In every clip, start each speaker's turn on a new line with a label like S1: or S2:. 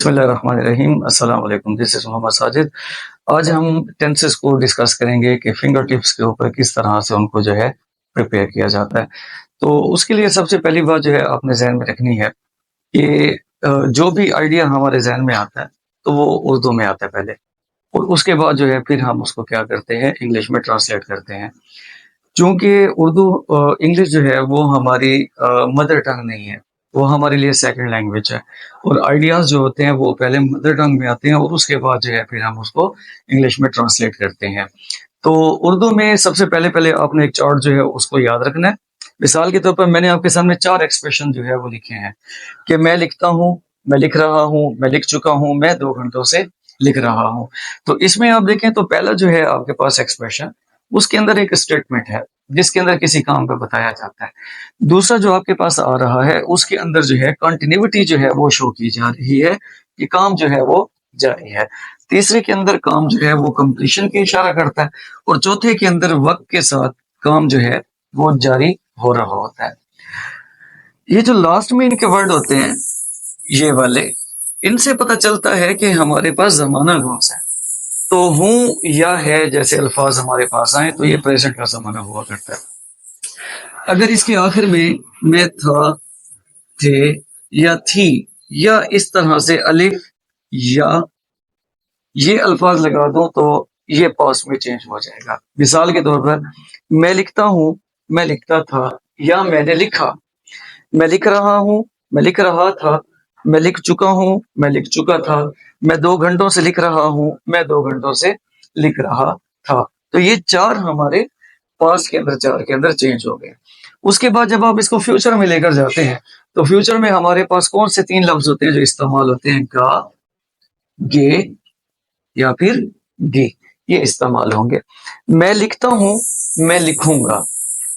S1: बिस्मिल्लाहिर्रहमानिर्रहीम। अस्सलाम वालेकुम। This is Mohammad Sajid. आज हम टेंसेस को डिस्कस करेंगे कि फिंगर टिप्स के ऊपर किस तरह से उनको जो है प्रिपेयर किया जाता है। तो उसके लिए सबसे पहली बात जो है आपने ज़हन में रखनी है कि जो भी आइडिया हमारे ज़हन में आता है तो वो उर्दू में आता है पहले, और उसके बाद जो है फिर हम उसको क्या करते हैं, इंग्लिश में ट्रांसलेट करते हैं। चूँकि उर्दू इंग्लिश जो है वो हमारी मदर टंग नहीं है, वो हमारे लिए सेकंड लैंग्वेज है, और आइडियाज़ जो होते हैं वो पहले मदर टंग में आते हैं और उसके बाद जो है फिर हम उसको इंग्लिश में ट्रांसलेट करते हैं। तो उर्दू में सबसे पहले आपने एक चार्ट जो है उसको याद रखना है। मिसाल के तौर पर मैंने आपके सामने 4 एक्सप्रेशन जो है वो लिखे हैं कि मैं लिखता हूँ, मैं लिख रहा हूँ, मैं लिख चुका हूँ, मैं 2 घंटों से लिख रहा हूँ। तो इसमें आप देखें तो पहला जो है आपके पास एक्सप्रेशन, उसके अंदर एक स्टेटमेंट है जिसके अंदर किसी काम को बताया जाता है। दूसरा जो आपके पास आ रहा है उसके अंदर जो है कंटिन्यूटी जो है वो शो की जा रही है कि काम जो है वो जारी है। तीसरे के अंदर काम जो है वो कंप्लीशन की इशारा करता है, और चौथे के अंदर वक्त के साथ काम जो है वो जारी हो रहा होता है। ये जो लास्ट में इनके वर्ड होते हैं, ये वाले, इनसे पता चलता है कि हमारे पास जमाना कौन सा है। तो हूं या है जैसे अल्फाज हमारे पास आए तो ये प्रेजेंट का जमाना हुआ करता है। अगर इसके आखिर में मैं था, थे या थी या इस तरह से अलिफ या ये अल्फाज लगा दो तो ये पास्ट में चेंज हो जाएगा। मिसाल के तौर पर मैं लिखता हूँ, मैं लिखता था, या मैंने लिखा। मैं लिख रहा हूँ, मैं लिख रहा था, मैं लिख चुका हूँ, मैं लिख चुका था, मैं 2 घंटों से लिख रहा हूँ, मैं 2 घंटों से लिख रहा था। तो ये 4 हमारे पास्ट के अंदर, 4 के अंदर चेंज हो गए। उसके बाद जब आप इसको फ्यूचर में लेकर जाते हैं तो फ्यूचर में हमारे पास कौन से 3 लफ्ज होते हैं जो इस्तेमाल होते हैं? गा, गे या फिर गे, ये इस्तेमाल होंगे। मैं लिखता हूँ, मैं लिखूंगा।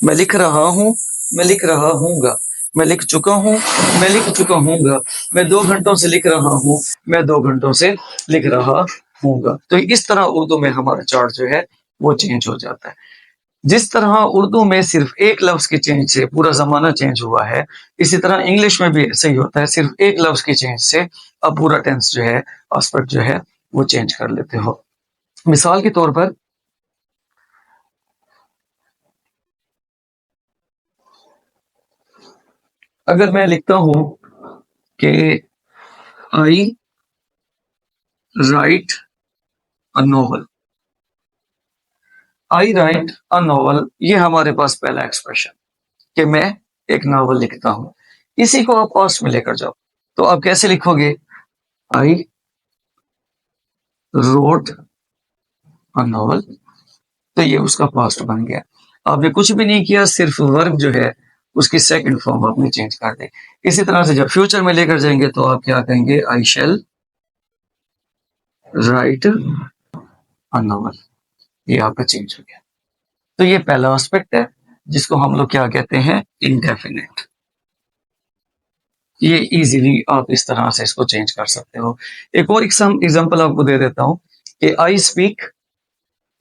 S1: मैं लिख रहा हूँ, मैं लिख रहा हूँगा। मैं लिख चुका हूँ, मैं लिख चुका हूँगा। मैं 2 घंटों से लिख रहा हूँ, मैं 2 घंटों से लिख रहा हूँगा। तो इस तरह उर्दू में हमारा चार्ट जो है वो चेंज हो जाता है। जिस तरह उर्दू में सिर्फ एक लफ्ज के चेंज से पूरा जमाना चेंज हुआ है, इसी तरह इंग्लिश में भी ऐसे ही होता है। सिर्फ एक लफ्ज के चेंज से अब पूरा टेंस जो है, एस्पेक्ट जो है वो चेंज कर लेते हो। मिसाल के तौर पर अगर मैं लिखता हूं कि I write a novel, I write a novel, ये हमारे पास पहला एक्सप्रेशन कि मैं एक नावल लिखता हूं। इसी को आप पास्ट में लेकर जाओ तो आप कैसे लिखोगे? आई रोट अ नॉवल, तो ये उसका पास्ट बन गया। आपने कुछ भी नहीं किया, सिर्फ वर्ब जो है उसकी सेकंड फॉर्म आपने चेंज कर दी। इसी तरह से जब फ्यूचर में लेकर जाएंगे तो आप क्या कहेंगे? आई शैल राइट अ नॉवल, ये आपका चेंज हो गया। तो ये पहला एस्पेक्ट है जिसको हम लोग क्या कहते हैं? इंडेफिनेट। ये इजीली आप इस तरह से इसको चेंज कर सकते हो। एक और एग्जांपल आपको दे देता हूं कि आई स्पीक,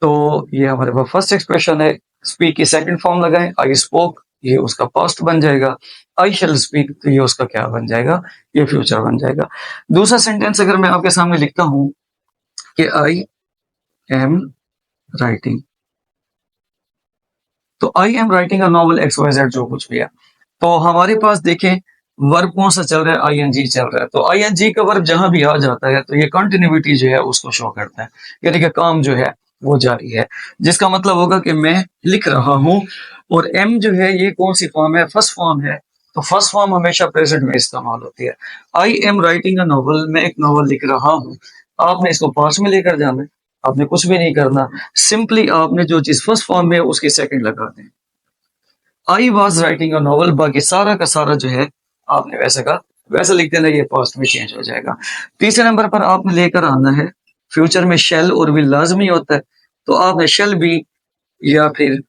S1: तो ये हमारे पास फर्स्ट एक्सप्रेशन है। स्पीक की सेकंड फॉर्म लगाएं, आई स्पोक, ये उसका पास्ट बन जाएगा। आई शैल स्पीक, तो ये उसका क्या बन जाएगा? ये फ्यूचर बन जाएगा। दूसरा सेंटेंस अगर मैं आपके सामने लिखता हूं कि आई एम राइटिंग, तो I am writing a novel X Y Z, जो कुछ भी है, तो हमारे पास देखें वर्ब कौन सा चल रहा है? आईएनजी चल रहा है। तो आईएनजी का वर्ब जहां भी आ जाता है तो ये कंटिन्यूटी जो है उसको शो करता है, यानी कि काम जो है वो जारी है। जिसका मतलब होगा कि मैं लिख रहा हूं, और एम जो है ये कौन सी फॉर्म है? फर्स्ट फॉर्म है। तो फर्स्ट फॉर्म हमेशा प्रेजेंट में इस्तेमाल होती है। आई एम राइटिंग अ नॉवल, मैं एक नॉवल लिख रहा हूँ। आपने इसको पास्ट में लेकर जाना है, आपने कुछ भी नहीं करना, सिंपली आपने जो चीज फर्स्ट फॉर्म में है उसकी सेकंड लगा दें। I was writing a novel, बाकी सारा का सारा जो है आपने वैसे का वैसा लिख देना, ये पास्ट में चेंज हो जाएगा। तीसरे नंबर पर आपने लेकर आना है, फ्यूचर में शेल और विल लाजमी होता है, तो आपने शेल बी या फिर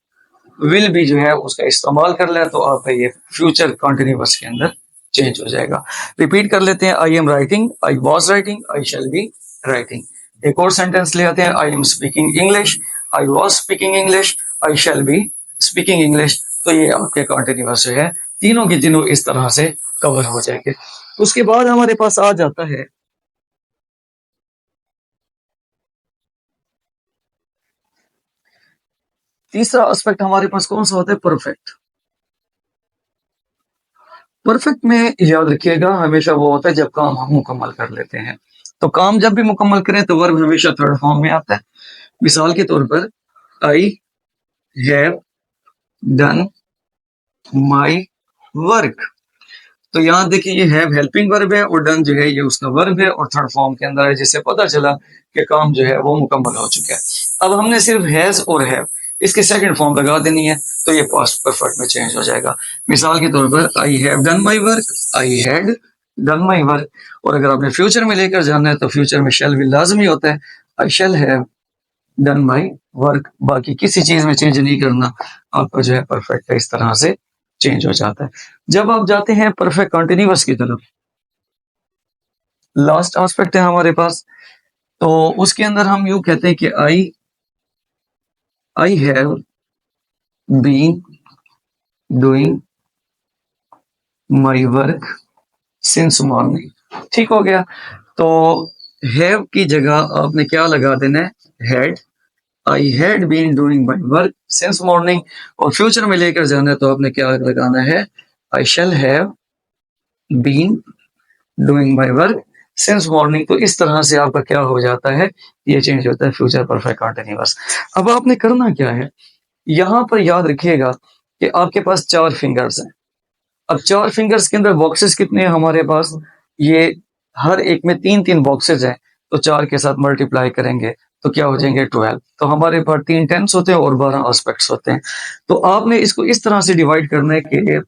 S1: विल भी जो है उसका इस्तेमाल कर लिया, तो आपका ये फ्यूचर कंटिन्यूअस के अंदर चेंज हो जाएगा। रिपीट कर लेते हैं, आई am writing, I was writing, I shall be writing. एक और सेंटेंस ले आते हैं, आई am speaking English, I was speaking English, I shall be speaking English. तो ये आपके कंटिन्यूअस जो है तीनों के तीनों इस तरह से कवर हो जाएंगे। उसके बाद हमारे पास आ जाता है तीसरा एस्पेक्ट हमारे पास कौन सा होता है? परफेक्ट। परफेक्ट में याद रखिएगा हमेशा वो होता है जब काम हम मुकम्मल कर लेते हैं। तो काम जब भी मुकम्मल करें तो वर्ब हमेशा थर्ड फॉर्म में आता है। मिसाल के तौर पर I have done my work. तो यहाँ देखिए ये हैव हेल्पिंग वर्ब है और डन जो है ये उसका वर्ब है और थर्ड फॉर्म के अंदर है, जिससे पता चला कि काम जो है वो मुकम्मल हो चुका है। अब हमने सिर्फ हैज और हैव इसके सेकंड फॉर्म लगा देनी है तो ये पास्ट परफेक्ट में चेंज हो जाएगा। मिसाल के तौर पर I have done my work, I had done my work. और अगर आपने फ्यूचर में लेकर जाना है तो फ्यूचर में शैल भी लाजमी होता है, I shall have done my work. बाकी किसी चीज में चेंज नहीं करना, आपका जो है परफेक्ट इस तरह से चेंज हो जाता है। जब आप जाते हैं परफेक्ट कंटिन्यूअस की तरफ, लास्ट एस्पेक्ट है हमारे पास, तो उसके अंदर हम यूं कहते हैं कि I have been doing my work since morning. ठीक हो गया। तो हैव की जगह आपने क्या लगा देना है? Had. I had been doing my work since morning. और फ्यूचर में लेकर जाना है तो आपने क्या लगाना है? I shall have been doing my work since morning. तो इस तरह से आपका क्या हो जाता है? ये चेंज होता है फ्यूचर परफेक्ट कंटिन्यूअस। अब आपने करना क्या है? यहां पर याद रखिएगा कि आपके पास 4 फिंगर्स हैं। अब 4 फिंगर्स के अंदर बॉक्सेस कितने हैं हमारे पास? ये हर एक में 3-3 बॉक्सेस हैं, तो 4 के साथ मल्टीप्लाई करेंगे तो क्या हो जाएंगे? 12। तो हमारे पास 3 टेंस होते हैं और 12 एस्पेक्ट्स होते हैं। तो आपने इसको इस तरह से डिवाइड करना है कि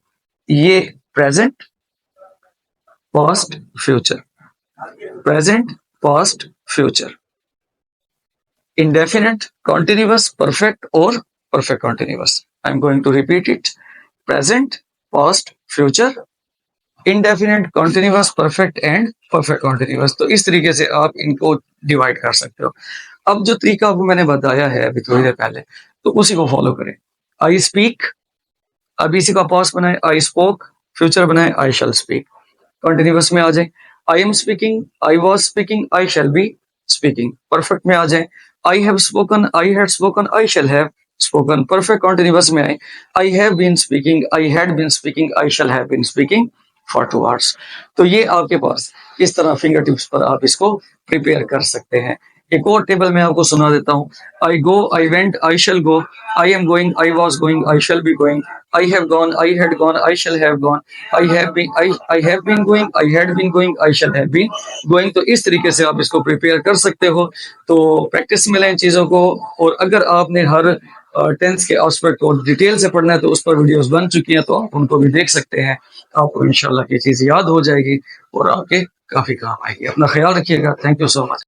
S1: ये present, past, future, present, past, future, indefinite, continuous, perfect और perfect continuous. I am going to repeat it. Present, past, future, indefinite, continuous, perfect and perfect continuous. तो इस तरीके से आप इनको डिवाइड कर सकते हो। अब जो तरीका आपको मैंने बताया है अभी थोड़ी देर पहले, तो उसी को फॉलो करें। आई स्पीक, अब इसी का पास्ट बनाए आई स्पोक, फ्यूचर बनाए आई शैल स्पीक। कंटिन्यूअस में आ जाए I am speaking, I was speaking, I shall be speaking. Perfect में आ जाए I have spoken, I had spoken, I shall have spoken. Perfect continuous में आए I have been speaking, I had been speaking, I shall have been speaking for 2 hours. तो ये आपके पास इस तरह फिंगर टिप्स पर आप इसको प्रिपेयर कर सकते हैं। एक और टेबल मैं आपको सुना देता हूँ। I go, I went, I shall go, I am going, I was going, I shall be going, I have gone, I had gone, I shall have gone, I have been going, I had been going, I shall have been going. तो इस तरीके से आप इसको prepare कर सकते हो। तो प्रैक्टिस में लें चीज़ों को। और अगर आपने हर टेंस के एस्पेक्ट को डिटेल से पढ़ना है तो उस पर वीडियोस बन चुकी हैं, तो आप उनको भी देख सकते हैं। आपको इंशाल्लाह ये चीज़ याद हो जाएगी और आपके काफ़ी काम आएगी। अपना ख्याल रखिएगा। Thank you so much.